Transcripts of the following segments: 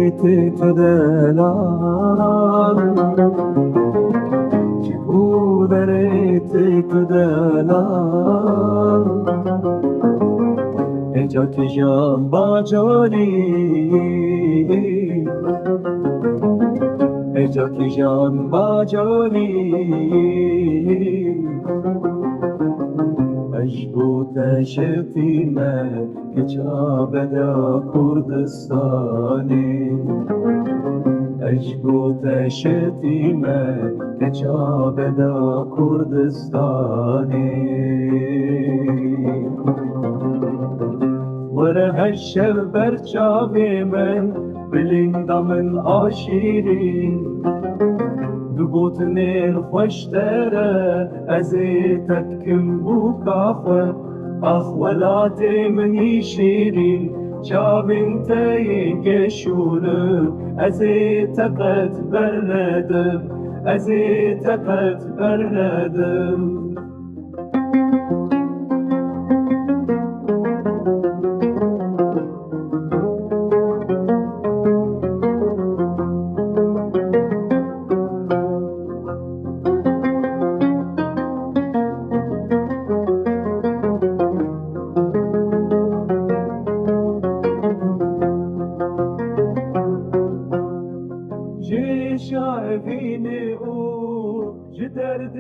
تدلال چپودرت تدلال اجات جان باجاری اجات جان باجاری اشبوت شفيمة كجابدا كردستاني اشبوت شفيمة كجابدا كردستاني وره الشب برچاوی من بلندا من آشیرین دبوت نیر خوشتره از تکم بو کافه اخ ولاتي مني شيرين شابين تاي قشور أزيت قد بردم أزيت قد بردم جي شايفيني او جدرد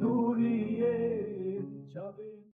دوريه